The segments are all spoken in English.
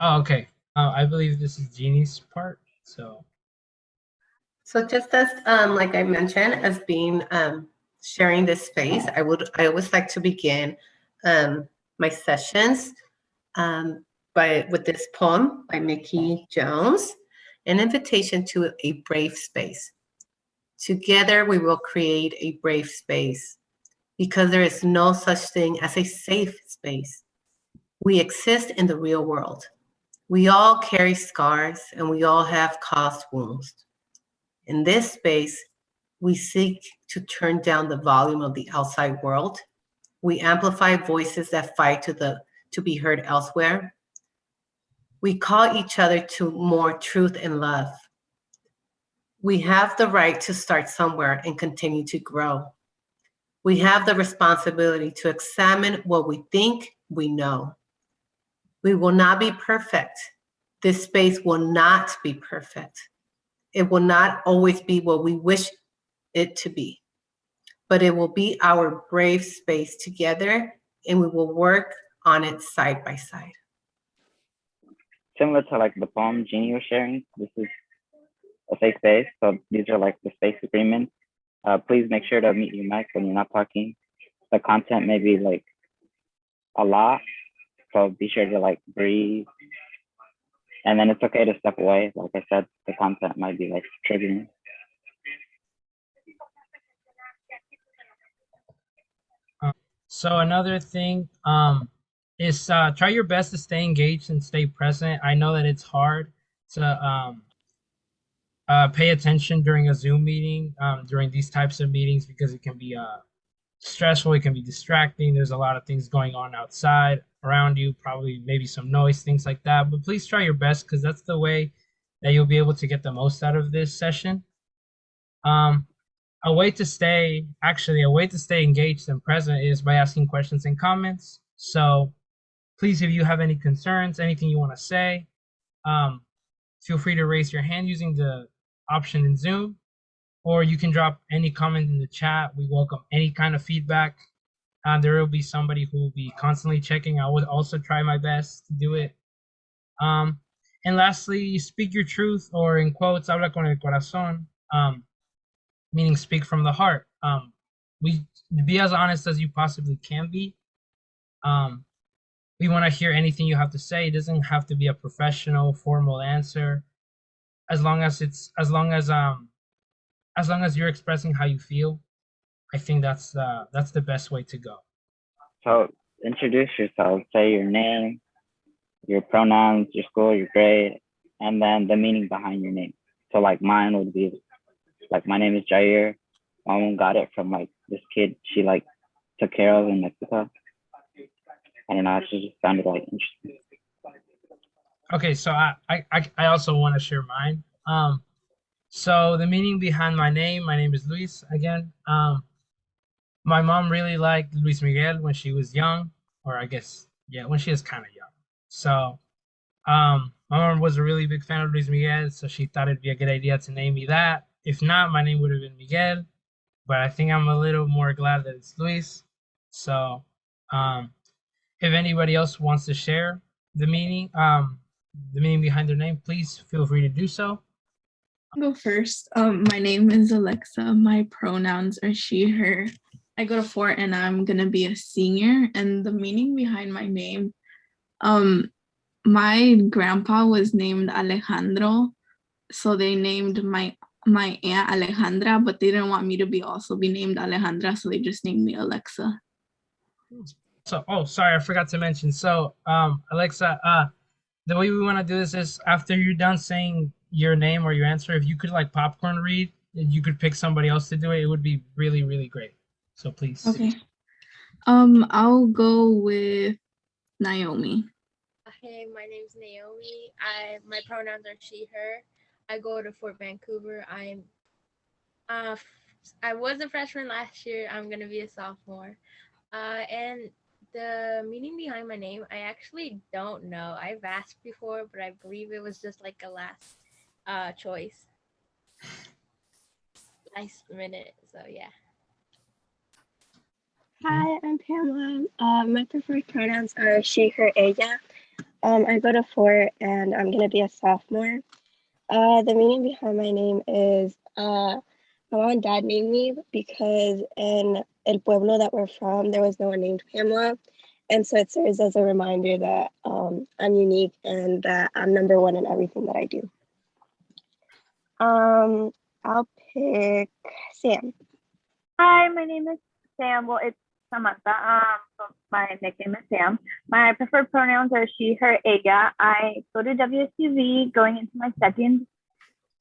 Oh, okay. I believe this is Jeannie's part. So, So just as like I mentioned, as being sharing this space, I always like to begin my sessions with this poem by Mickey Jones, an invitation to a brave space. Together we will create a brave space because there is no such thing as a safe space. We exist in the real world. We all carry scars and we all have caused wounds. In this space, we seek to turn down the volume of the outside world. We amplify voices that fight to be heard elsewhere. We call each other to more truth and love. We have the right to start somewhere and continue to grow. We have the responsibility to examine what we think we know. We will not be perfect. This space will not be perfect. It will not always be what we wish it to be, but it will be our brave space together, and we will work on it side by side. Similar to like the poem Jeannie was sharing, this is a safe space. So these are like the space agreements. Please make sure to mute your mic when you're not talking. The content may be like a lot, so be sure to like breathe. And then it's okay to step away. Like I said, the content might be like triggering. so another thing is try your best to stay engaged and stay present. I know that it's hard to pay attention during a Zoom meeting, during these types of meetings, because it can be stressful, it can be distracting. There's a lot of things going on outside around you, probably maybe some noise, things like that. But please try your best because that's the way that you'll be able to get the most out of this session. Um, a way to stay engaged and present is by asking questions and comments. So please, if you have any concerns, anything you want to say, um, feel free to raise your hand using the option in Zoom, or you can drop any comment in the chat. We welcome any kind of feedback. There will be somebody who will be constantly checking. I would also try my best to do it. And lastly, speak your truth, or in quotes, habla con el corazón, meaning speak from the heart. We be as honest as you possibly can be. Um, we want to hear anything you have to say. It doesn't have to be a professional, formal answer. As long as as long as you're expressing how you feel, I think that's the best way to go. So introduce yourself. Say your name, your pronouns, your school, your grade, and then the meaning behind your name. So like mine would be like, my name is Jair. My mom got it from like this kid she like took care of in Mexico. I don't know. It just sounded like interesting. Okay, so I also want to share mine. So the meaning behind my name is Luis again. My mom really liked Luis Miguel when she was young, or I guess, yeah, when she was kind of young. So my mom was a really big fan of Luis Miguel, so she thought it'd be a good idea to name me that. If not, my name would have been Miguel, but I think I'm a little more glad that it's Luis. So um, if anybody else wants to share the meaning behind their name, please feel free to do so. I'll go first. My name is Alexa. My pronouns are she, her. I go to Fort and I'm gonna be a senior. And the meaning behind my name, my grandpa was named Alejandro, so they named my aunt Alejandra, but they didn't want me to be named Alejandra, so they just named me Alexa. So, oh, sorry, I forgot to mention. So, Alexa, the way we want to do this is after you're done saying your name or your answer, if you could like popcorn read, you could pick somebody else to do it. It would be really, really great. So please. Okay. I'll go with Naomi. Hey, my name's Naomi. My pronouns are she, her. I go to Fort Vancouver. I was a freshman last year. I'm gonna be a sophomore. And the meaning behind my name, I actually don't know. I've asked before, but I believe it was just like a last choice. Last minute, so yeah. Hi, I'm Pamela. My preferred pronouns are she, her, ella. I go to Fort and I'm gonna be a sophomore. The meaning behind my name is my mom and dad named me because in El Pueblo that we're from, there was no one named Pamela. And so it serves as a reminder that I'm unique and that I'm number one in everything that I do. I'll pick Sam. Hi, my name is Sam. Well, it's Samantha. So my nickname is Sam. My preferred pronouns are she, her, ella. I go to WSUV going into my second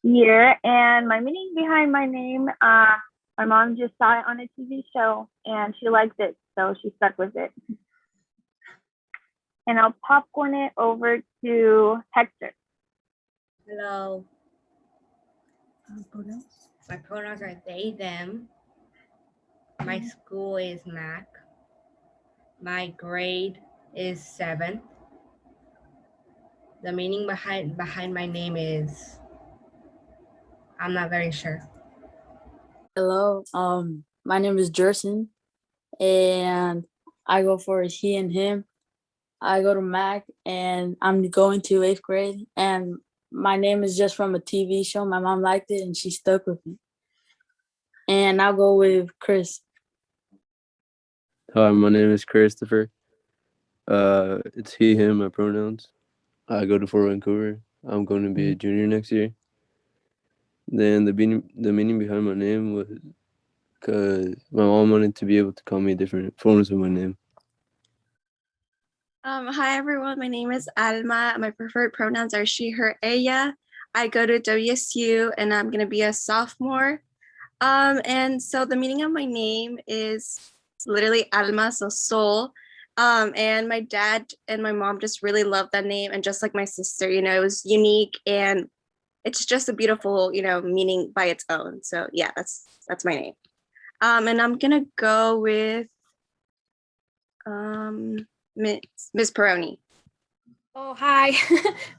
year, and my meaning behind my name, my mom just saw it on a TV show and she liked it, so she stuck with it. And I'll popcorn it over to Hector. Hello. My pronouns are they, them. My school is MAC. My grade is 7th. The meaning behind my name is, I'm not very sure. Hello, my name is Jerson, and I go for he and him. I go to Mac, and I'm going to 8th grade, and my name is just from a TV show. My mom liked it, and she stuck with me. And I'll go with Chris. Hi, my name is Christopher. It's he, him, my pronouns. I go to Fort Vancouver. I'm going to be a junior next year. Then the meaning behind my name was because my mom wanted to be able to call me different forms of my name. Hi everyone, my name is Alma. My preferred pronouns are she, her, ella. I go to WSU and I'm gonna be a sophomore. And so the meaning of my name is literally Alma, so soul. And my dad and my mom just really loved that name, and just like my sister, you know, it was unique and it's just a beautiful, you know, meaning by its own. So yeah, that's my name. And I'm gonna go with Miss Perrone. Oh, hi.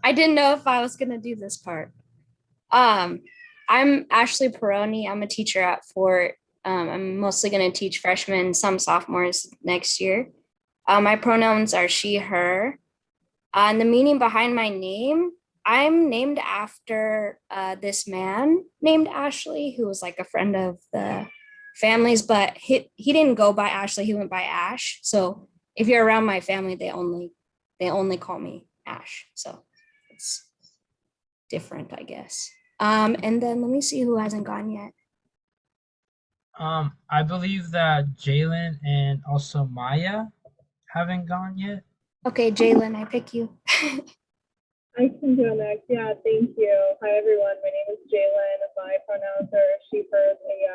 I didn't know if I was going to do this part. I'm Ashley Perrone. I'm a teacher at Fort. I'm mostly going to teach freshmen, some sophomores next year. My pronouns are she, her. And the meaning behind my name, I'm named after this man named Ashley, who was like a friend of the family's, but he didn't go by Ashley, he went by Ash. So if you're around my family, they only call me Ash. So it's different, I guess. And then let me see who hasn't gone yet. I believe that Jalen and also Maya haven't gone yet. Okay, Jalen, I pick you. I can go next. Yeah, thank you. Hi, everyone. My name is Jalen. My pronouns are she, her, they.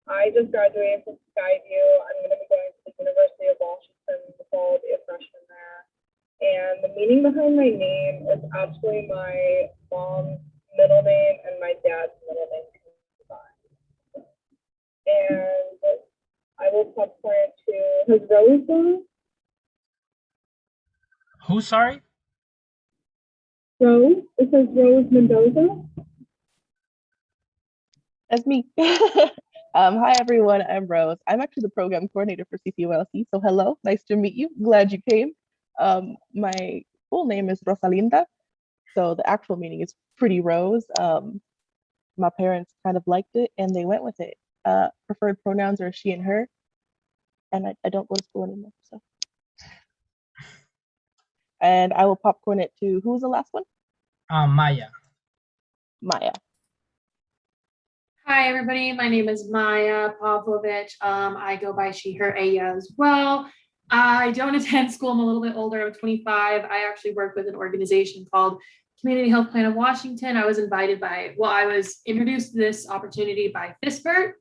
I just graduated from Skyview. I'm going to be going to the University of Washington in the fall, be a freshman there. And the meaning behind my name is actually my mom's middle name and my dad's middle name combined. And I will popcorn it to, has Rose gone? Who, sorry? Rose? It says Rose Mendoza. That's me. Hi, everyone. I'm Rose. I'm actually the program coordinator for CCULC. So hello, nice to meet you. Glad you came. My full name is Rosalinda. So the actual meaning is pretty rose. My parents kind of liked it and they went with it. Preferred pronouns are she and her. And I don't go to school anymore. So. And I will popcorn it to, who's the last one? Maya. Maya. Hi, everybody. My name is Maya Pavlovich. I go by she, her, ella as well. I don't attend school. I'm a little bit older. I'm 25. I actually work with an organization called Community Health Plan of Washington. I was introduced to this opportunity by FISPERT.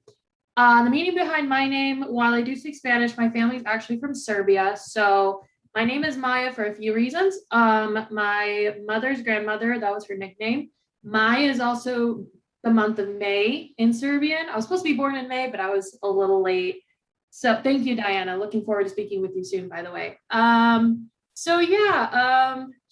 The meaning behind my name, while I do speak Spanish, my family's actually from Serbia. So my name is Maya for a few reasons. My mother's grandmother, that was her nickname. Maya is also the month of May in Serbian. I was supposed to be born in May, but I was a little late. So thank you, Diana. Looking forward to speaking with you soon, by the way.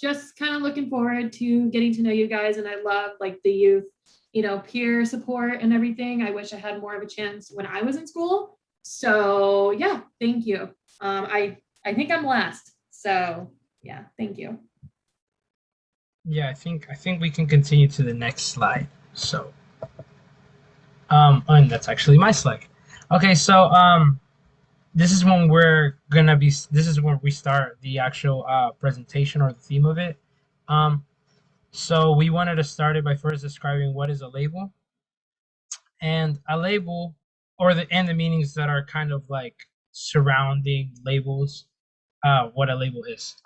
Just kind of looking forward to getting to know you guys. And I love like the youth, you know, peer support and everything. I wish I had more of a chance when I was in school. So yeah, thank you. I think I'm last. So yeah, thank you. Yeah, I think we can continue to the next slide. So, and that's actually my slide. Okay, so this is when we're gonna be. This is when we start the actual presentation or the theme of it. Um, so we wanted to start it by first describing what is a label, and a label, or the meanings that are kind of like surrounding labels. What a label is.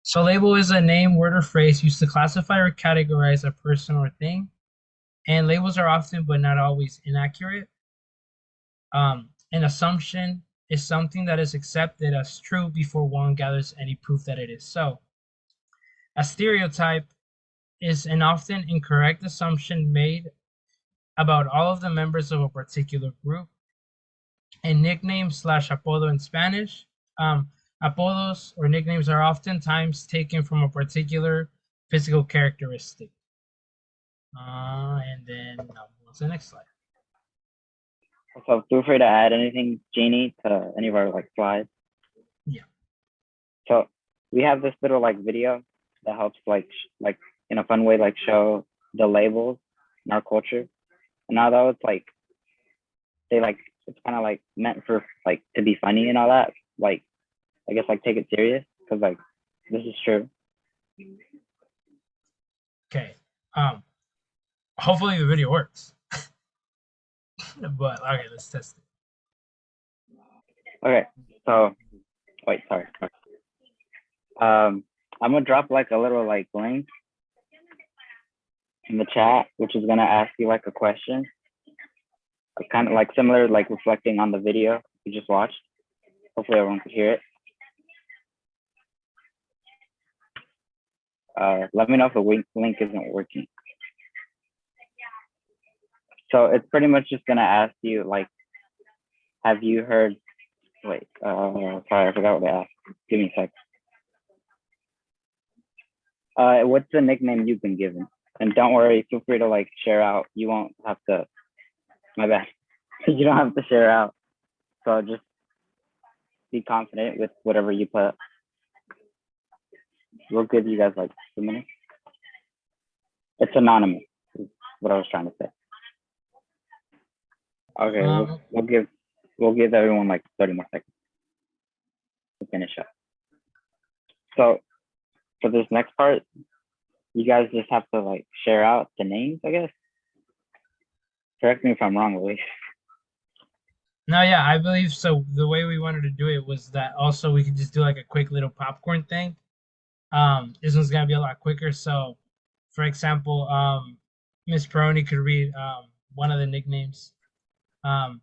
So label is a name, word, or phrase used to classify or categorize a person or thing. And labels are often, but not always, inaccurate. An assumption is something that is accepted as true before one gathers any proof that it is so. A stereotype is an often incorrect assumption made about all of the members of a particular group. And nickname slash apodo in Spanish. Apodos or nicknames are oftentimes taken from a particular physical characteristic. And then what's the next slide? So feel free to add anything, Jeannie, to any of our like slides. Yeah. So we have this little like video that helps like in a fun way like show the labels in our culture. And although it's like it's kind of like meant for like to be funny and all that, like I guess like take it serious because like this is true. Okay. Hopefully the video works. But okay, let's test it. Okay, so wait, sorry. I'm gonna drop like a little like link in the chat, which is gonna ask you like a question, kind of like similar, like reflecting on the video you just watched. Hopefully everyone could hear it. Let me know if the link isn't working. So it's pretty much just gonna ask you like, have you heard? Wait, sorry, I forgot what they asked. Give me a sec. What's the nickname you've been given? And don't worry, feel free to like share out. You won't have to. My bad. You don't have to share out. So just be confident with whatever you put. We'll give you guys like 2 minutes. It's anonymous, is what I was trying to say. Okay, we'll give everyone like 30 more seconds to finish up. So for this next part, you guys just have to like share out the names, I guess. Correct me if I'm wrong, Luis. No, yeah, I believe so. The way we wanted to do it was that also we could just do like a quick little popcorn thing. This one's gonna be a lot quicker. So, for example, Miss Perrone could read one of the nicknames, and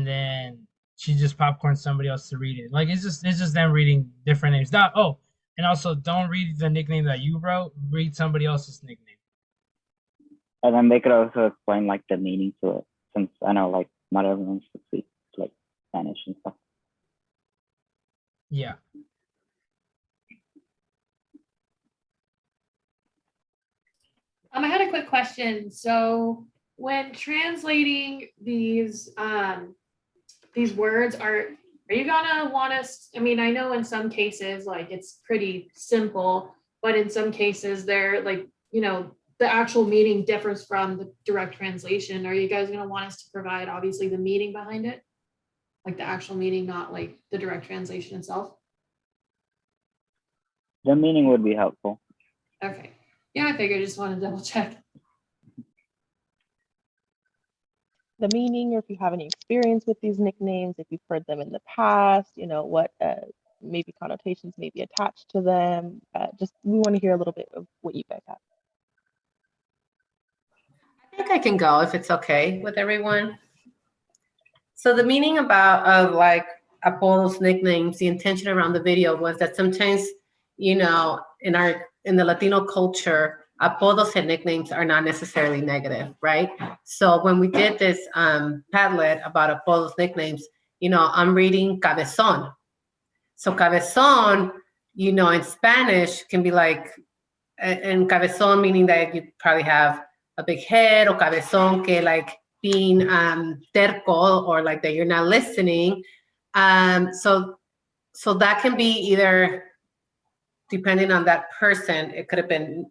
then she just popcorn somebody else to read it. Like it's just them reading different names. And also don't read the nickname that you wrote. Read somebody else's nickname. And then they could also explain like the meaning to it, since I know like not everyone speaks like Spanish and stuff. Yeah. I had a quick question. So when translating these words, are you gonna want us? I mean, I know in some cases like it's pretty simple, but in some cases they're like, the actual meaning differs from the direct translation. Are you guys gonna want us to provide obviously the meaning behind it? Like the actual meaning, not like the direct translation itself? The meaning would be helpful. Okay. Yeah, I figured. I just want to double check. The meaning, or if you have any experience with these nicknames, if you've heard them in the past, what maybe connotations may be attached to them. Just we want to hear a little bit of what you guys have. I think I can go if it's okay with everyone. So the meaning of like Apollo's nicknames, the intention around the video was that sometimes, in the Latino culture, apodos and nicknames are not necessarily negative, right? So when we did this Padlet about apodos, nicknames, I'm reading cabezón. So cabezón, in Spanish can be like, and cabezón meaning that you probably have a big head, or cabezón que like being terco, or like that you're not listening. So that can be either, depending on that person, it could have been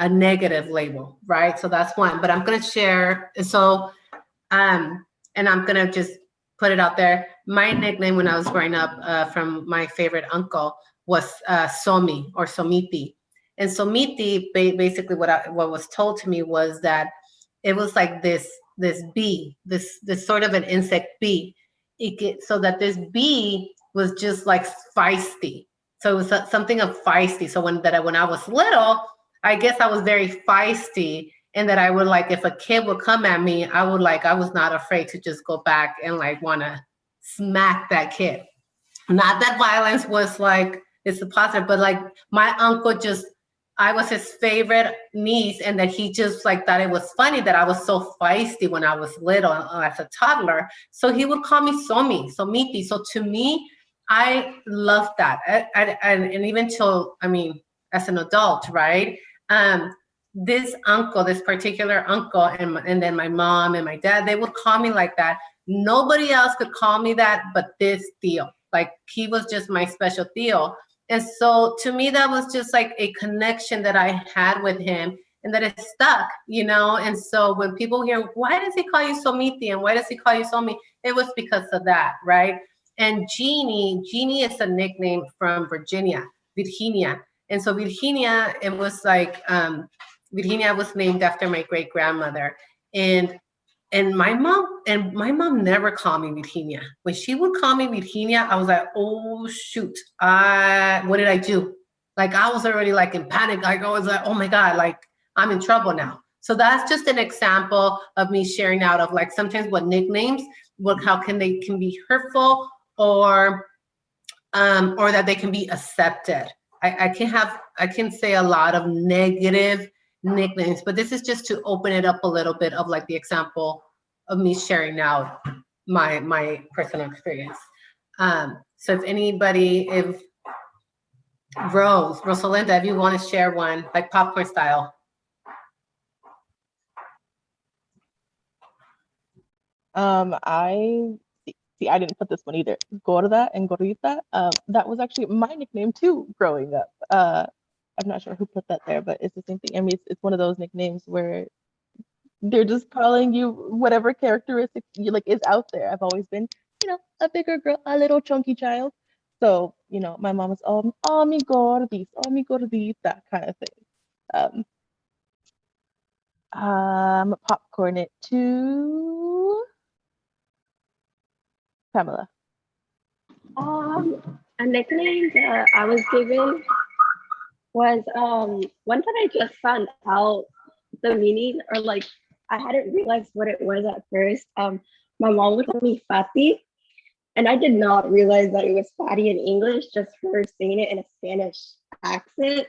a negative label, right? So that's one. But I'm gonna share. So, and I'm gonna just put it out there. My nickname when I was growing up from my favorite uncle was Somi or Somiti. And Somiti, basically what was told to me was that it was like this bee, this sort of an insect bee. So that this bee was just like feisty. So it was something of feisty. So when I was little, I guess I was very feisty, and that I would like, if a kid would come at me, I was not afraid to just go back and like want to smack that kid. Not that violence was like, it's a positive, but like my uncle just, I was his favorite niece, and that he just like thought it was funny that I was so feisty when I was little as a toddler. So he would call me Somi, Somiti. So to me, I loved that. And even till, I mean, as an adult, right? This uncle, this particular uncle, and then my mom and my dad, they would call me like that. Nobody else could call me that but this tío. Like he was just my special tío. And so to me, that was just like a connection that I had with him, and that it stuck, you know? And so when people hear, why does he call you Somiti and why does he call you Somi? It was because of that, right? And Jeannie is a nickname from Virginia. And so Virginia, it was like, Virginia was named after my great grandmother. And my mom never called me Virginia. When she would call me Virginia, I was like, oh shoot, what did I do? Like I was already like in panic. Like I was like, oh my God, like I'm in trouble now. So that's just an example of me sharing out of like sometimes what nicknames, how can they can be hurtful, or that they can be accepted. I can say a lot of negative nicknames, but this is just to open it up a little bit of like the example of me sharing out my personal experience. So if Rosalinda, if you want to share one, like popcorn style. I didn't put this one either. Gorda and Gorrita. That was actually my nickname too growing up. I'm not sure who put that there, but it's the same thing. I mean, it's one of those nicknames where they're just calling you whatever characteristic you like is out there. I've always been, a bigger girl, a little chunky child. So, my mom was, oh, mi gordis, oh, mi gordita, kind of thing. Popcorn it to Pamela. A nickname that I was given was one that I just found out the meaning, or like I hadn't realized what it was at first. My mom would call me Fati, and I did not realize that it was Fatty in English just for saying it in a Spanish accent.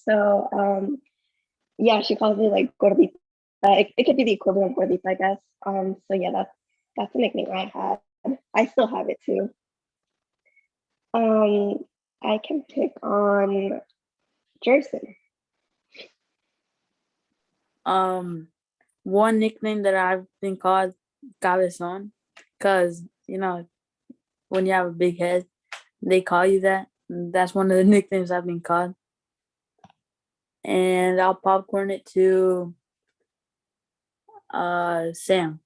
So yeah, she calls me like Gordita. It could be the equivalent of Gordita, I guess. So yeah, that's a nickname I had. I still have it too. I can pick on Jerson. One nickname that I've been called Cabezon, because when you have a big head, they call you that. That's one of the nicknames I've been called. And I'll popcorn it to Sam.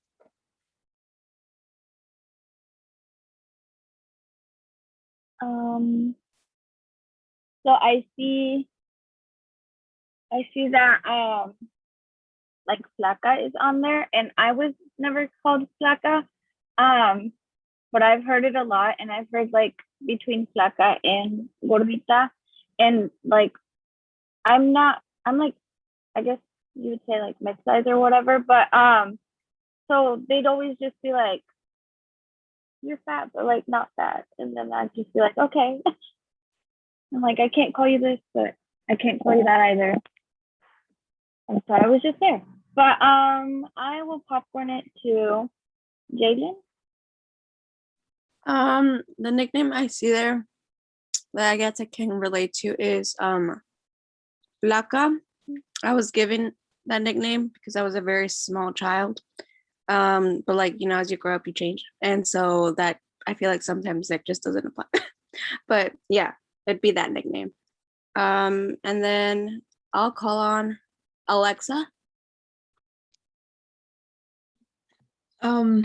So I see that like flaca is on there, and I was never called flaca. But I've heard it a lot, and I've heard like between flaca and gordita, and like I'm like, I guess you would say like mid size or whatever, but so they'd always just be like, you're fat, but like not fat, and then I'd just be like, okay. I'm like, I can't call you this, but I can't call you that either. And so I was just there. But I will popcorn it to Jaden. The nickname I see there that I guess I can relate to is Blanca. I was given that nickname because I was a very small child. But like, as you grow up, you change. And so that I feel like sometimes that just doesn't apply. But yeah, it'd be that nickname. And then I'll call on Alexa. From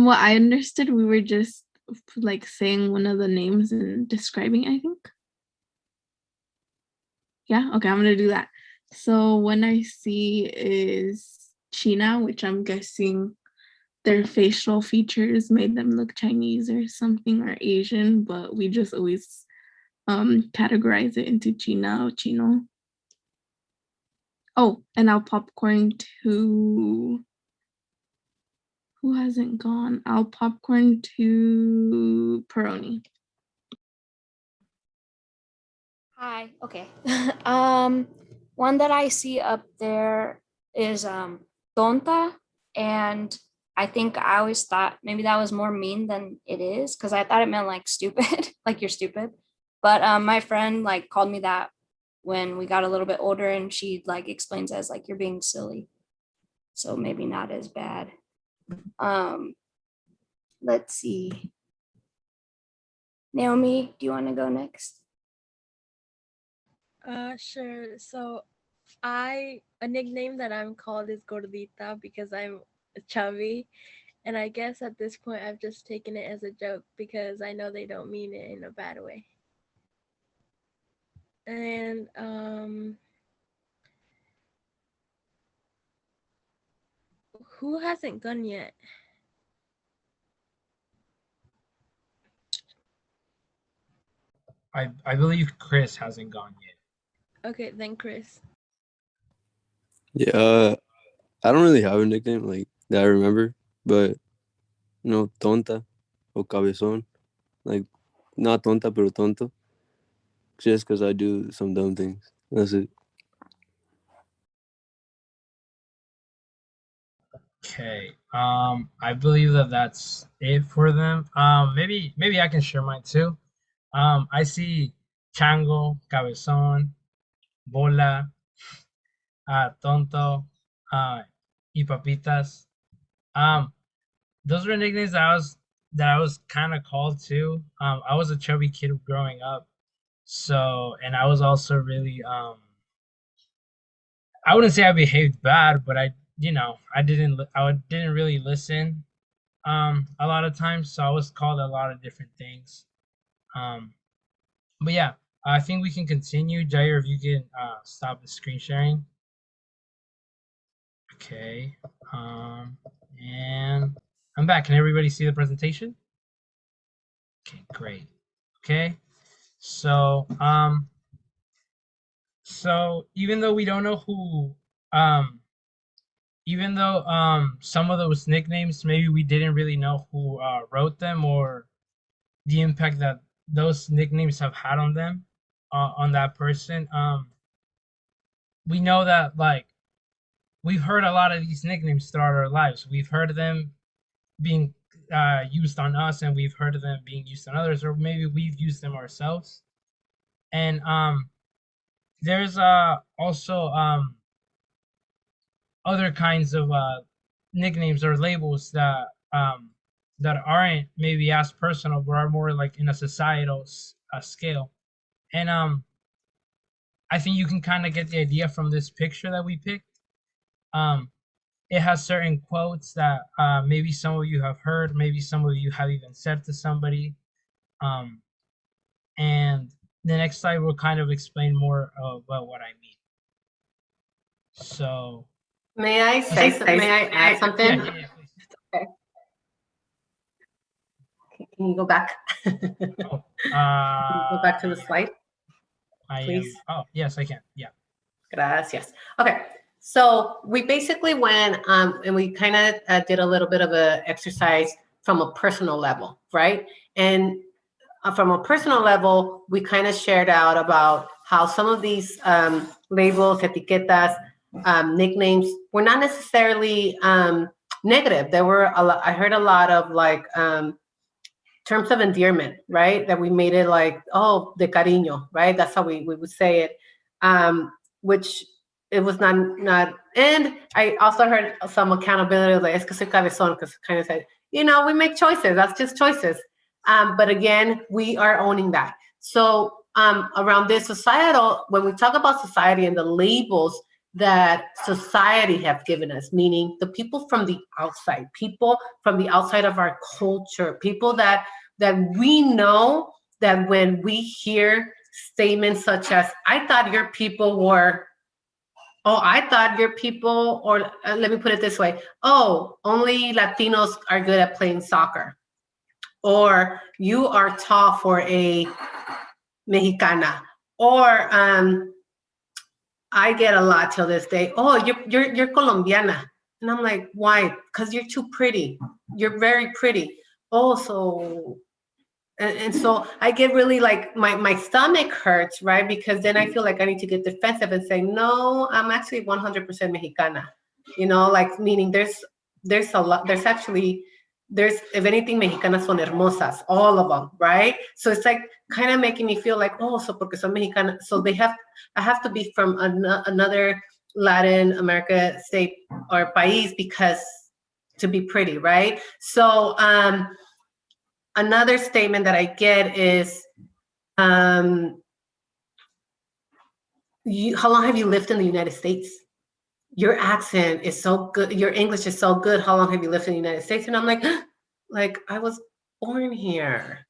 what I understood, we were just like saying one of the names and describing, I think. Yeah, okay, I'm gonna do that. So one I see is China, which I'm guessing their facial features made them look Chinese or something, or Asian, but we just always categorize it into China or Chino. Oh, and I'll popcorn to, who hasn't gone? I'll popcorn to Perrone. Hi. Okay. One that I see up there is tonta, and I think I always thought maybe that was more mean than it is, because I thought it meant like stupid, like you're stupid. But my friend like called me that when we got a little bit older, and she like explains as like you're being silly. So maybe not as bad. Let's see. Naomi, do you want to go next? Sure. So a nickname that I'm called is Gordita because I'm chubby. And I guess at this point I've just taken it as a joke because I know they don't mean it in a bad way. And who hasn't gone yet? I believe Chris hasn't gone yet. Okay, then Chris. Yeah, I don't really have a nickname like that I remember, but tonta or cabezón, like not tonta pero tonto, just because I do some dumb things. That's it. Okay. I believe that that's it for them. Maybe I can share mine too. I see chango, cabezón, bola, tonto, y papitas. Those were nicknames that I was kind of called too. I was a chubby kid growing up, so and I was also really I wouldn't say I behaved bad, but I didn't really listen a lot of times, so I was called a lot of different things. Um, but yeah, I think we can continue. Jair, if you can stop the screen sharing. Okay. And I'm back. Can everybody see the presentation? Okay, great. Okay. So even though we don't know who even though some of those nicknames maybe we didn't really know who wrote them or the impact that those nicknames have had on them on that person, we know that like we've heard a lot of these nicknames throughout our lives. We've heard them being used on us, and we've heard of them being used on others, or maybe we've used them ourselves. And there's also other kinds of nicknames or labels that aren't maybe as personal, but are more like in a societal scale. And I think you can kind of get the idea from this picture that we picked. It has certain quotes that maybe some of you have heard, maybe some of you have even said to somebody. And the next slide will kind of explain more about what I mean. So, may I add something? Yeah, please. Okay. Can you go back? Can you go back to the slide, please? Yes, I can. Yeah. Gracias. Okay. So we basically went and we kind of did a little bit of an exercise from a personal level, right? And from a personal level, we kind of shared out about how some of these labels, etiquetas, nicknames were not necessarily negative. There were a lot, I heard a lot of like terms of endearment, right? That we made it like, oh, de cariño, right? That's how we would say it, which it was not. And I also heard some accountability, like, es que soy cabezón, because kind of said, we make choices. That's just choices. But again, we are owning that. So around this societal, when we talk about society and the labels that society have given us, meaning the people from the outside of our culture, people that we know that when we hear statements such as, I thought your people were, oh, I thought your people, or let me put it this way, oh, only Latinos are good at playing soccer, or you are tall for a Mexicana, or I get a lot till this day, oh, you're Colombiana. And I'm like, why? Because you're too pretty. You're very pretty. Oh, so, and so I get really like, my stomach hurts, right? Because then I feel like I need to get defensive and say, no, I'm actually 100% Mexicana. You know, like, meaning there's a lot, there's, if anything, Mexicanas son hermosas, all of them, right? So it's like kind of making me feel like, oh, so porque son Mexicana, so I have to be from another Latin America state or país because to be pretty, right? So another statement that I get is, how long have you lived in the United States? Your accent is so good. Your English is so good. How long have you lived in the United States? And I'm like I was born here.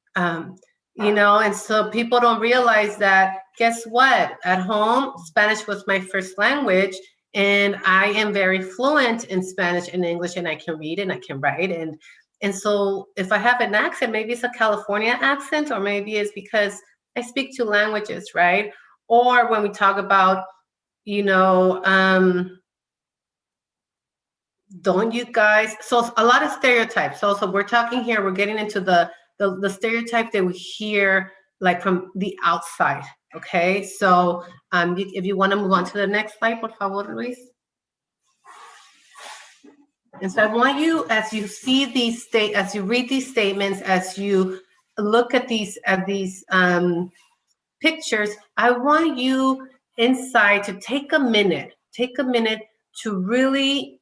You know, and so people don't realize that, guess what? At home, Spanish was my first language, and I am very fluent in Spanish and English, and I can read and I can write. And so if I have an accent, maybe it's a California accent, or maybe it's because I speak two languages, right? Or when we talk about, you know, don't you guys, so a lot of stereotypes. So we're talking here, we're getting into the stereotype that we hear like from the outside. Okay, so if you want to move on to the next slide, por favor, Luis. And so I want you, as you see these as you read these statements, as you look at these pictures, I want you inside to take a minute to really,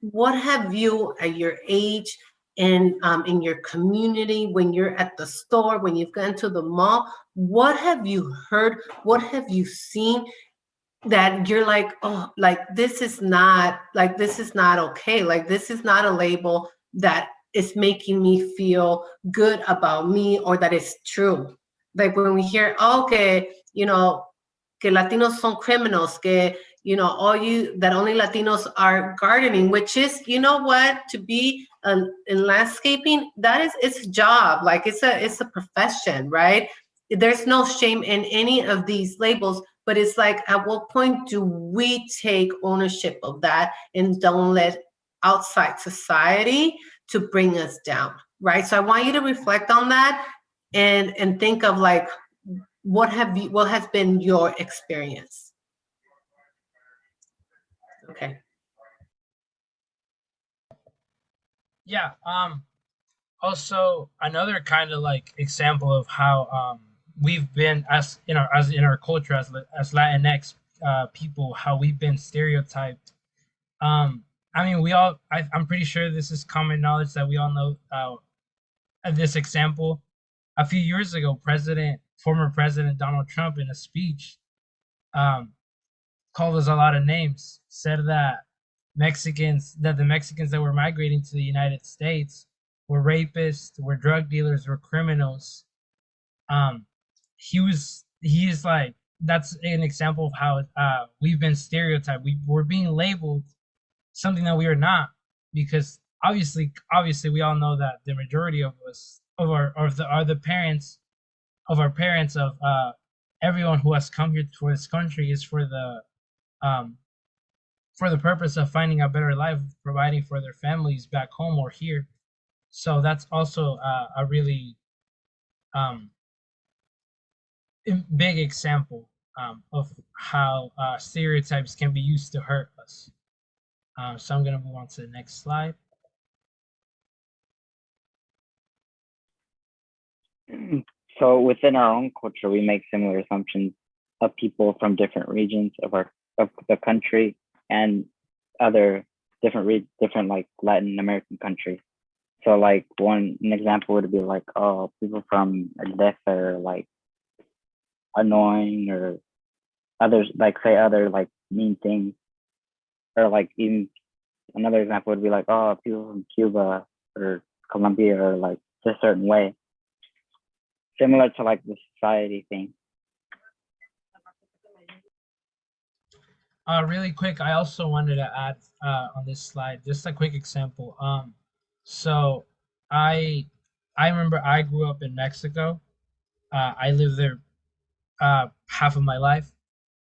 what have you at your age and in your community, when you're at the store, when you've gone to the mall, what have you heard? What have you seen that you're like, oh, like this is not okay. Like this is not a label that is making me feel good about me, or that is true. Like when we hear, oh, okay, you know, que Latinos son criminals, que, you know, that only Latinos are gardening, which is, you know what, to be in landscaping, it's a job, like it's a profession, right? There's no shame in any of these labels, but it's like, at what point do we take ownership of that and don't let outside society to bring us down, right? So I want you to reflect on that and think of like, what has been your experience? Okay. Yeah. Also, another kind of like example of how we've been as in our culture as Latinx people, how we've been stereotyped. I mean, I'm pretty sure this is common knowledge that we all know this example. A few years ago, former President Donald Trump, in a speech, called us a lot of names, said that the Mexicans that were migrating to the United States were rapists, were drug dealers, were criminals. He is like, that's an example of how we've been stereotyped. We're being labeled something that we are not, because obviously we all know that the majority of us are the parents of our parents of everyone who has come here for this country is for the purpose of finding a better life, providing for their families back home or here. So that's also a really big example of how stereotypes can be used to hurt us. So I'm going to move on to the next slide. So within our own culture, we make similar assumptions of people from different regions of the country and other different like Latin American countries. So like an example would be like, oh, people from DF are like annoying or others like say other like mean things, or like even another example would be like, oh, people from Cuba or Colombia are like a certain way, similar to like the society thing. Really quick, I also wanted to add on this slide just a quick example. So I I remember I grew up in Mexico. I lived there half of my life.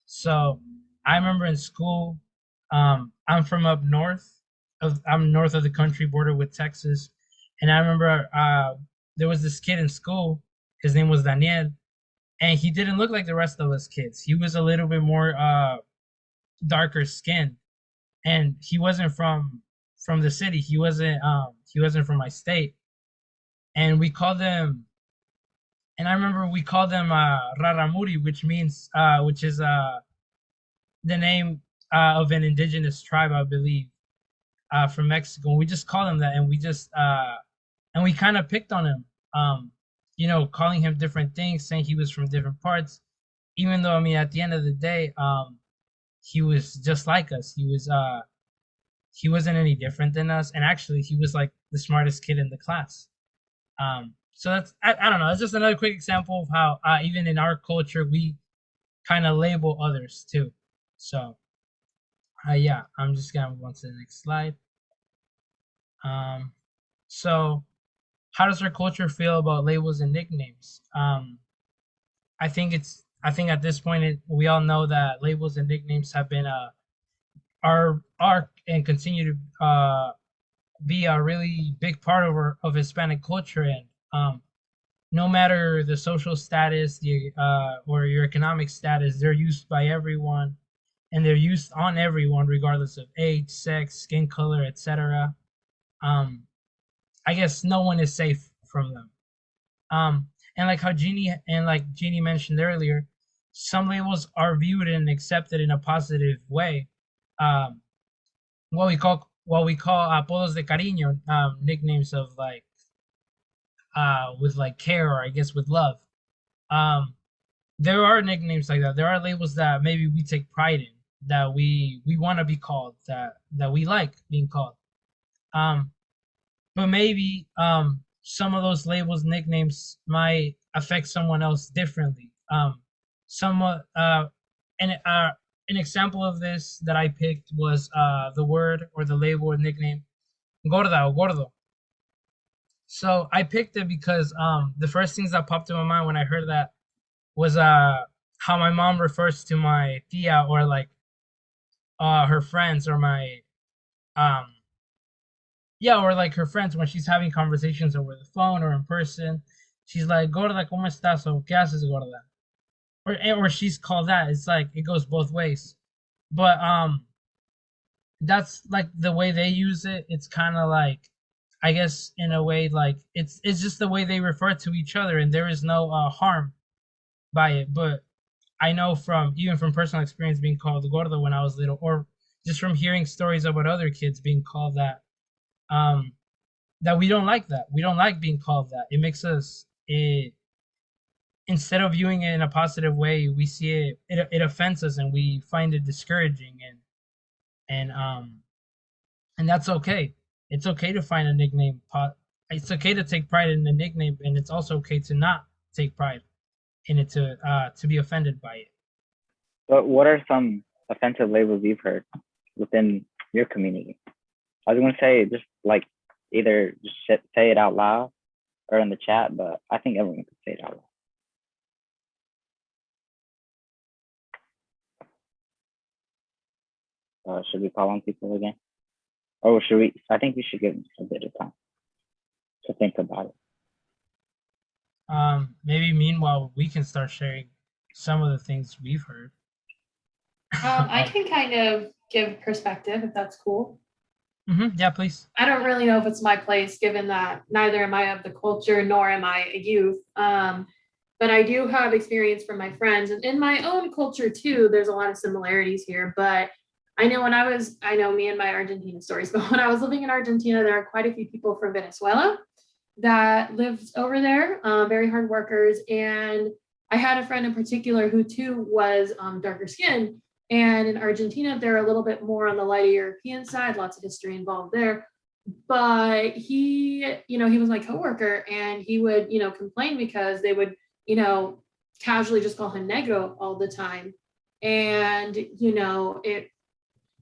So I remember in school, I'm from up north. I'm north of the country, border with Texas, and I remember there was this kid in school. His name was Daniel, and he didn't look like the rest of us kids. He was a little bit more darker skinned, and he wasn't from the city. He wasn't from my state, and we called them. And I remember we called them Raramuri, which is the name of an indigenous tribe, I believe, from Mexico. And we just called him that, and we kind of picked on him, calling him different things, saying he was from different parts. Even though, I mean, at the end of the day, he was just like us. He wasn't any different than us, and actually, he was like the smartest kid in the class. So I don't know. It's just another quick example of how even in our culture we kind of label others too. So yeah, I'm just gonna move on to the next slide. So how does our culture feel about labels and nicknames? I think at this point we all know that labels and nicknames have been are and continue to be a really big part of Hispanic culture, and no matter the social status, or your economic status, they're used by everyone, and they're used on everyone regardless of age, sex, skin color, etc. I guess no one is safe from them. And like Jeannie mentioned earlier, some labels are viewed and accepted in a positive way. Um, what we call apodos de cariño, nicknames of like with like care, or I guess with love. Um, there are nicknames like that. There are labels that maybe we take pride in, that we want to be called, that we like being called. Um, but maybe some of those labels, nicknames might affect someone else differently. Somewhat and an example of this that I picked was the word or the label or nickname gorda or gordo. So I picked it because the first things that popped in my mind when I heard that was how my mom refers to my tia, or like her friends, or my um yeah, or like her friends when she's having conversations over the phone or in person. She's like, gorda, ¿cómo estás? O ¿qué haces, gorda? Or she's called that. It's like it goes both ways. But that's like the way they use it. It's kind of like, I guess in a way, like it's just the way they refer to each other, and there is no harm by it. But I know from even from personal experience being called gordo when I was little, or just from hearing stories about other kids being called that, um, that we don't like that. We don't like being called that. It makes us instead of viewing it in a positive way, we see it offends us, and we find it discouraging, and and that's okay. It's okay to find a nickname. It's okay to take pride in the nickname, and it's also okay to not take pride in it, to be offended by it. But what are some offensive labels you've heard within your community? I was gonna say just like either just say it out loud or in the chat, but I think everyone could say it out loud. Should we call on people again? Or should we? I think we should give them a bit of time to think about it. Maybe meanwhile we can start sharing some of the things we've heard. I can kind of give perspective if that's cool. Yeah, please. I don't really know if it's my place, given that neither am I of the culture nor am I a youth. But I do have experience from my friends, and in my own culture too, there's a lot of similarities here. But I know I know me and my Argentina stories, but when I was living in Argentina, there are quite a few people from Venezuela that lived over there, very hard workers. And I had a friend in particular who too was darker skinned. And in Argentina, they're a little bit more on the lighter European side, lots of history involved there. But he, he was my coworker, and he would, complain because they would, casually just call him negro all the time. And,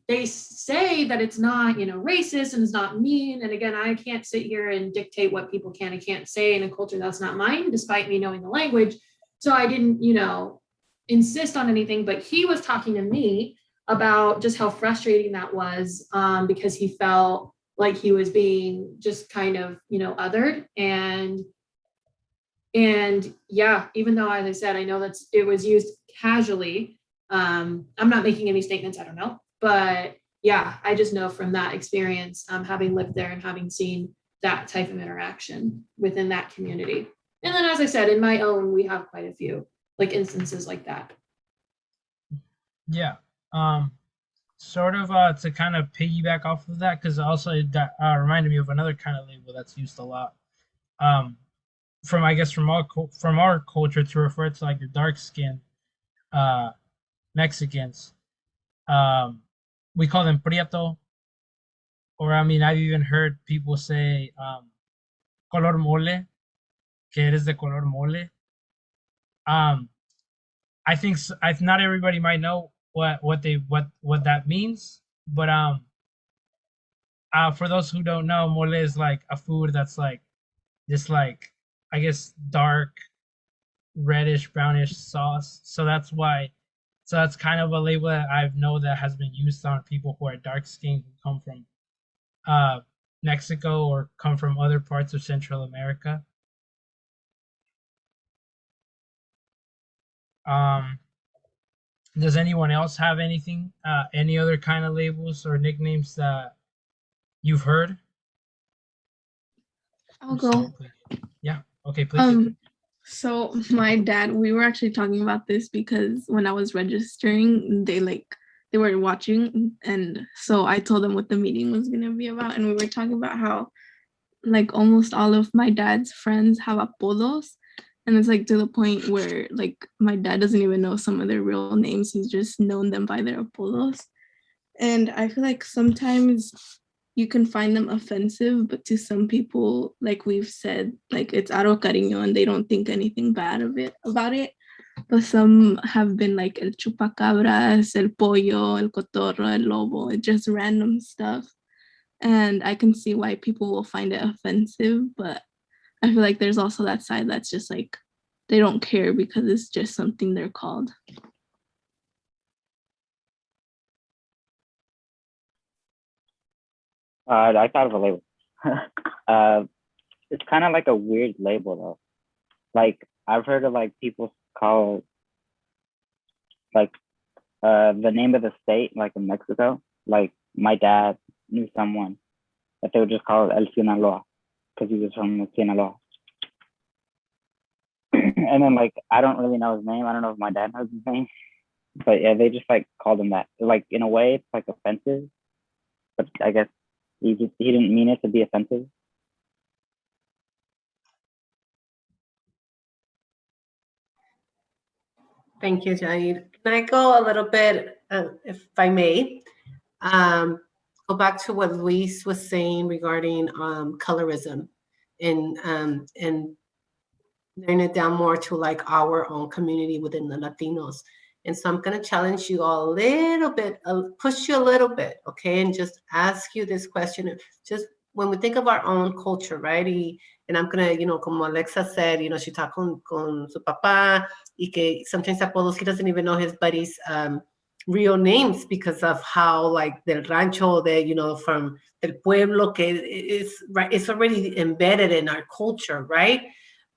they say that it's not, racist and it's not mean. And again, I can't sit here and dictate what people can and can't say in a culture that's not mine, despite me knowing the language. So I didn't, insist on anything, but he was talking to me about just how frustrating that was, because he felt like he was being just kind of, othered. And yeah, even though, as I said, I know it was used casually, I'm not making any statements, I don't know. But yeah, I just know from that experience, having lived there and having seen that type of interaction within that community. And then, as I said, in my own, we have quite a few instances like that. Yeah. Sort of to kind of piggyback off of that, because also that reminded me of another kind of label that's used a lot. From our culture, to refer to like the dark skinned Mexicans. We call them prieto, or I mean, I've even heard people say color mole, que eres de color mole. I think not everybody might know what that means, but for those who don't know, mole is like a food that's like just like, I guess, dark reddish brownish sauce. So that's kind of a label that I know that has been used on people who are dark skinned, who come from Mexico or come from other parts of Central America. Does anyone else have anything, any other kind of labels or nicknames that you've heard? I'll go. Yeah. Okay, please. So my dad, we were actually talking about this because when I was registering, they were watching, and so I told them what the meeting was gonna be about, and we were talking about how like almost all of my dad's friends have apodos, and it's like to the point where like my dad doesn't even know some of their real names. He's just known them by their apodos. And I feel like sometimes you can find them offensive, but to some people, like we've said, like it's aro cariño and they don't think anything bad about it. But some have been like el chupacabras, el pollo, el cotorro, el lobo, it's just random stuff. And I can see why people will find it offensive, but I feel like there's also that side that's just like they don't care because it's just something they're called. I thought of a label. It's kind of like a weird label though. Like I've heard of like people call like the name of the state, like in Mexico. Like my dad knew someone that they would just call it El Sinaloa because he was from Sinaloa. And then like I don't really know his name. I don't know if my dad knows his name, but yeah, they just like called him that. Like in a way, it's like offensive, but I guess he didn't mean it to be offensive. Thank you, Jair. Can I go a little bit, if I may, go back to what Luis was saying regarding colorism and narrowing it down more to like our own community within the Latinos. And so I'm going to challenge you all a little bit, push you a little bit, okay? And just ask you this question. Just when we think of our own culture, right? And I'm going to, como Alexa said, she talked con su papá, y que sometimes apodos, he doesn't even know his buddies' real names because of how like del rancho, from del pueblo, que it's already embedded in our culture, right?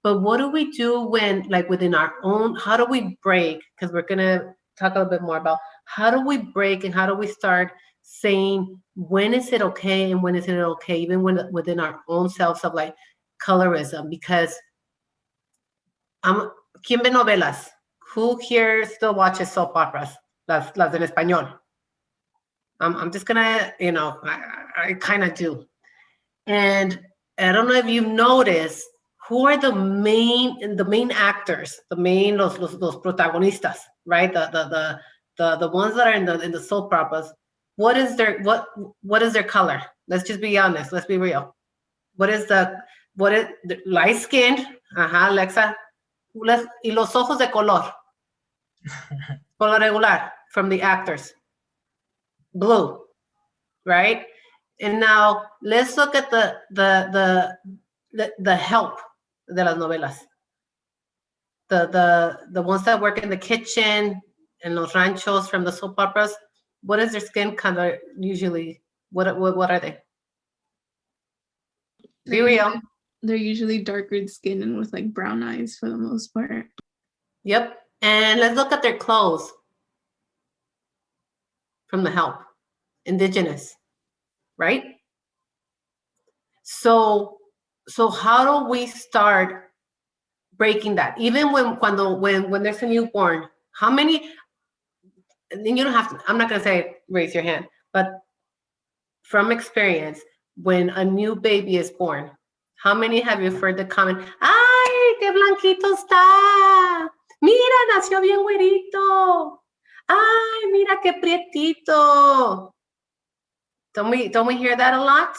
But what do we do when, like within our own, how do we break? Because we're going to talk a little bit more about how do we break and how do we start saying when is it okay and when is it okay, even when within our own selves of like colorism? Because ¿quién ve novelas? Who here still watches soap operas? Las en español. I'm just going to, I kind of do. And I don't know if you've noticed who are the main actors, los protagonistas, right? The ones that are in the soap operas. What is their color? Let's just be honest. Let's be real. What is the light skinned? Alexa. Y los ojos de color. Color regular from the actors. Blue, right? And now let's look at the help de las novelas. The ones that work in the kitchen and los ranchos from the soap operas. What is their skin color usually? What are they? Be real. They're usually darker skinned and with like brown eyes for the most part. Yep. And let's look at their clothes from the help. Indigenous, right? So how do we start breaking that? Even when there's a newborn, how many? And you don't have to. I'm not gonna say raise your hand, but from experience, when a new baby is born, how many have you heard the comment? Ay, qué blanquito está. Mira, nació bien güerito. Ay, mira qué prietito. Don't we hear that a lot?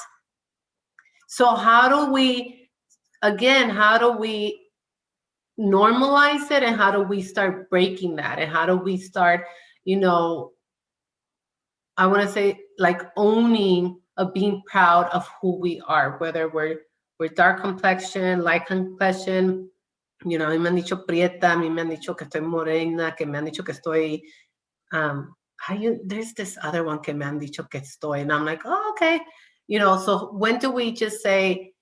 So how do we normalize it, and how do we start breaking that, and how do we start, I want to say, like, owning of being proud of who we are, whether we're dark complexion, light complexion. A mí me han dicho prieta, a mí me han dicho que estoy morena, que me han dicho que estoy there's this other one que me han dicho que estoy, and I'm like, oh, okay. So when do we just say,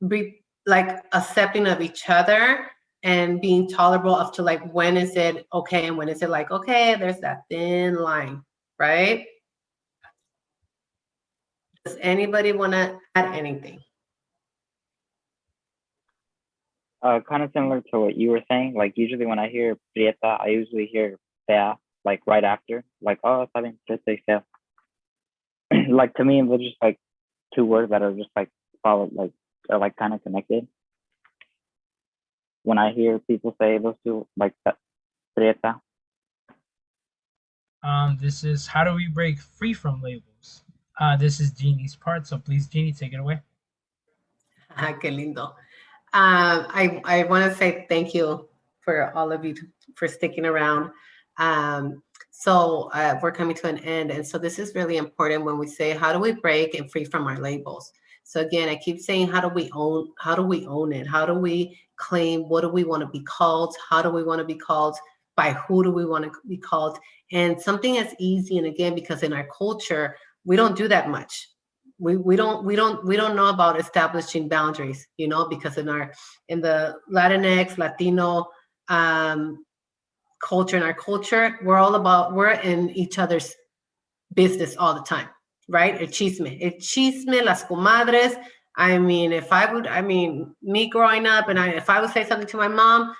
be like accepting of each other and being tolerable up to, like, when is it okay and when is it like, okay, there's that thin line, right? Does anybody want to add anything? Kind of similar to what you were saying. Like, usually when I hear prieta, I usually hear fea, like right after. Like, oh, está bien, prieta y fea. Like, to me, they're just like two words that are just like followed, like, are like kind of connected. When I hear people say those two, like that, prieta. This is how do we break free from labels? This is Jeannie's part, so please, Jeannie, take it away. Qué lindo. I want to say thank you for all of you for sticking around. So we're coming to an end, and so this is really important when we say, how do we break and free from our labels? So again, I keep saying, how do we own it? How do we claim, what do we want to be called? How do we want to be called? By who do we want to be called? And something as easy, and again, because in our culture, we don't do that much. We don't know about establishing boundaries, because in the Latinx, Latino culture, in our culture, we're in each other's business all the time, right? El chisme, las comadres. I mean, me growing up, and if I would say something to my mom,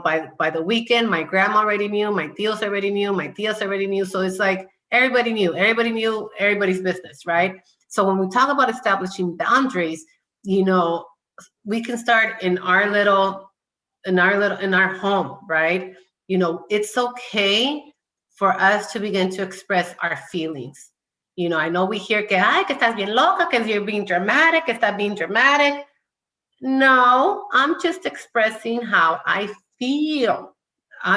by the weekend, my grandma already knew, my tios already knew, my tias already knew. So it's like everybody knew everybody's business, right? So when we talk about establishing boundaries, we can start in our home, right? It's okay for us to begin to express our feelings. I know we hear que estás bien loca, que you're being dramatic, que estás being dramatic. No, I'm just expressing how I feel.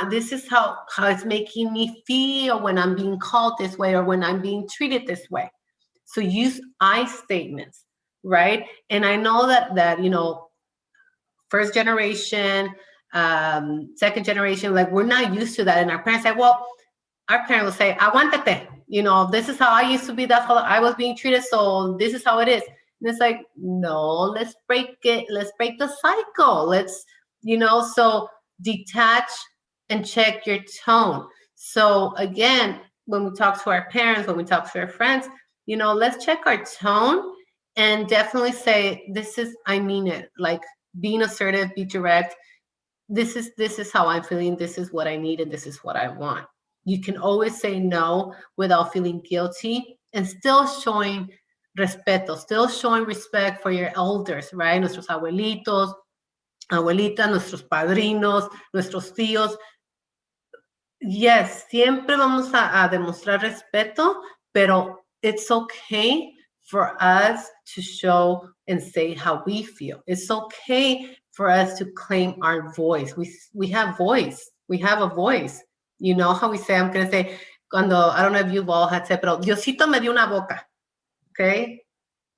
This is how it's making me feel when I'm being called this way or when I'm being treated this way. So use I statements, right? And I know that first generation, second generation, like, we're not used to that. And our parents say, well, our parents will say, aguántate. This is how I used to be. That's how I was being treated. So this is how it is. And it's like, no, let's break it. Let's break the cycle. Let's, so detach and check your tone. So again, when we talk to our parents, when we talk to our friends, let's check our tone and definitely say, I mean it. Like, being assertive, be direct. This is how I'm feeling. This is what I need, and this is what I want. You can always say no without feeling guilty, and still showing respeto, still showing respect for your elders, right? Nuestros abuelitos, abuelitas, nuestros padrinos, nuestros tíos. Yes, siempre vamos a demostrar respeto, pero it's okay for us to show and say how we feel. It's okay for us to claim our voice. We have voice. We have a voice. You know how we say, I'm going to say, cuando, I don't know if you've all had said, pero Diosito me dio una boca. Okay?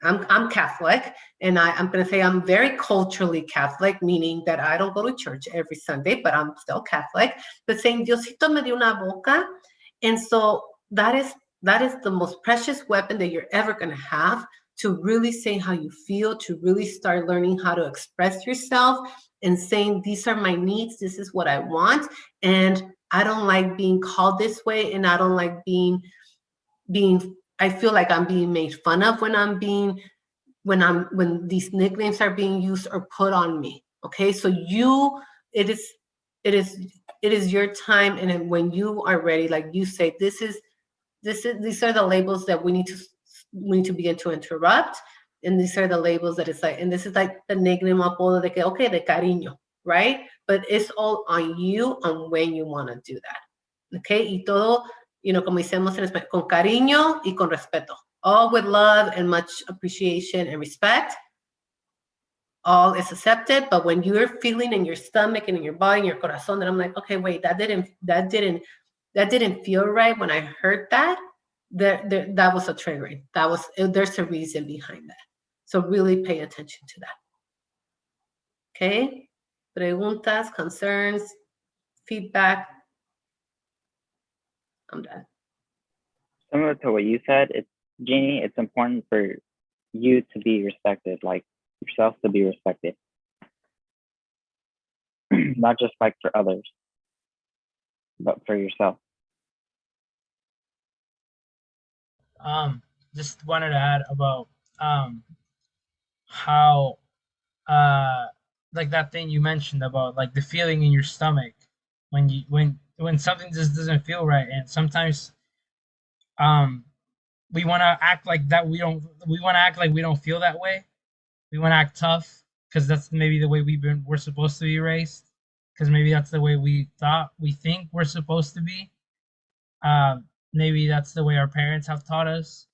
I'm Catholic, and I'm going to say I'm very culturally Catholic, meaning that I don't go to church every Sunday, but I'm still Catholic. But saying Diosito me dio una boca, and so that is the most precious weapon that you're ever going to have to really say how you feel, to really start learning how to express yourself, and saying these are my needs, this is what I want, and I don't like being called this way, and I don't like being I feel like I'm being made fun of when these nicknames are being used or put on me. Okay, so it is your time, and then when you are ready, like you say, these are the labels that we need to begin to interrupt, and these are the labels that it's like, and this is like the nickname apodo de que okay, de cariño, right? But it's all on you on when you want to do that. Okay, y todo, como decimos en español, con cariño y con respeto. All with love and much appreciation and respect. All is accepted, but when you're feeling in your stomach and in your body and your corazón, that I'm like, okay, wait, that didn't feel right when I heard that. That was a triggering. There's a reason behind that. So really pay attention to that. Okay? Preguntas, concerns, feedback. I'm done. Similar to what you said, Jeannie, it's important for you to be respected, like yourself to be respected. Not just like for others, but for yourself. Just wanted to add about how like that thing you mentioned about like the feeling in your stomach when something just doesn't feel right, and sometimes we want to act like that we want to act like we don't feel that way. We want to act tough because that's maybe the way we're supposed to be raised, because maybe that's the way we think we're supposed to be. Maybe that's the way our parents have taught us.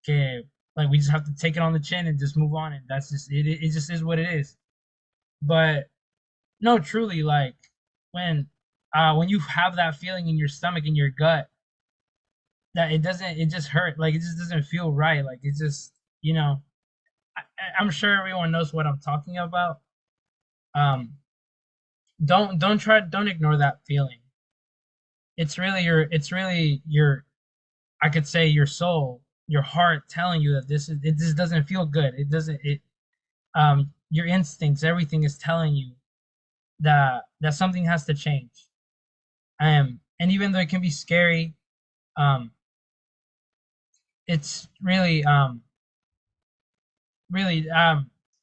Okay, like we just have to take it on the chin and just move on, and that's just it. It just is what it is. But no, truly, like when you have that feeling in your stomach, in your gut, that it just hurt. Like it just doesn't feel right. Like it just, I'm sure everyone knows what I'm talking about. Don't ignore that feeling. It's really your I could say your soul, your heart telling you that it just doesn't feel good. Your instincts, everything is telling you that something has to change. And even though it can be scary, it's really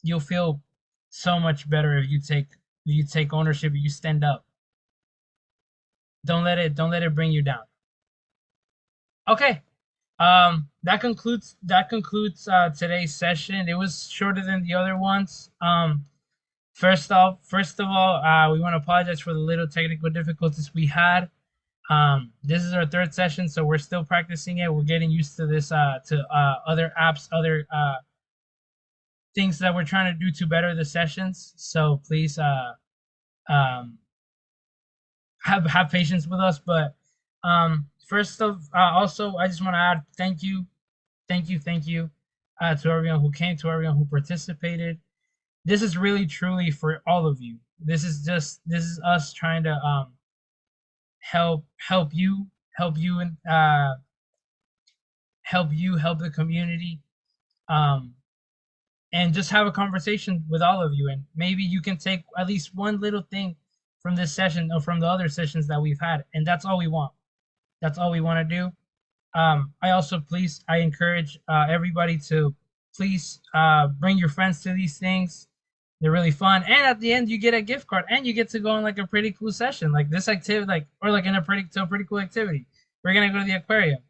you'll feel so much better if you take ownership, if you stand up. Don't let it bring you down. Okay. That concludes today's session. It was shorter than the other ones. First of all, we want to apologize for the little technical difficulties we had. This is our third session, so we're still practicing it. We're getting used to this, to other apps, other things that we're trying to do to better the sessions. So please have patience with us. But also, I just want to add thank you to everyone who came, to everyone who participated. This is really truly for all of you. This is us trying to help you help the community, and just have a conversation with all of you, and maybe you can take at least one little thing from this session or from the other sessions that we've had, and that's all we want. That's all we want to do. I encourage everybody to please bring your friends to these things. They're really fun, and at the end you get a gift card, and you get to go on like a pretty cool session, like this activity, or like in a pretty cool activity. We're gonna go to the aquarium.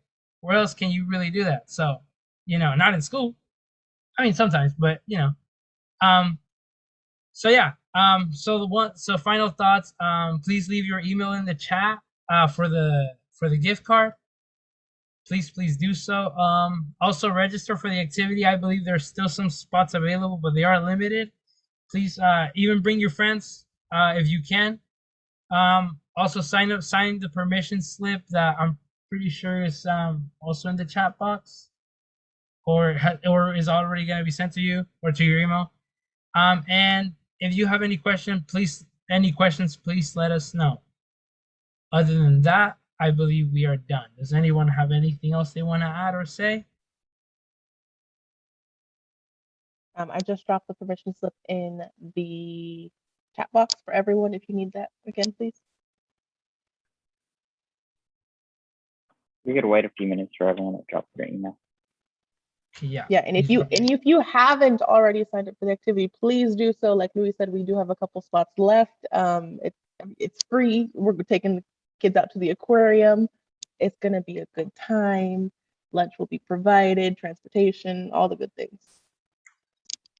Where else can you really do that? So, not in school. I mean, sometimes, but so yeah. So final thoughts. Please leave your email in the chat for the gift card. Please do so. Also register for the activity. I believe there's still some spots available, but they are limited. Please even bring your friends if you can. Also sign the permission slip that I'm pretty sure is also in the chat box, or is already going to be sent to you or to your email. And if you have any questions, please let us know. Other than that, I believe we are done. Does anyone have anything else they want to add or say? I just dropped the permission slip in the chat box for everyone. If you need that again, please. We could wait a few minutes for everyone to drop their email. Yeah. Yeah, and if you haven't already signed up for the activity, please do so. Like Louis said, we do have a couple spots left. It's free. We're taking the kids out to the aquarium. It's gonna be a good time. Lunch will be provided, transportation, all the good things.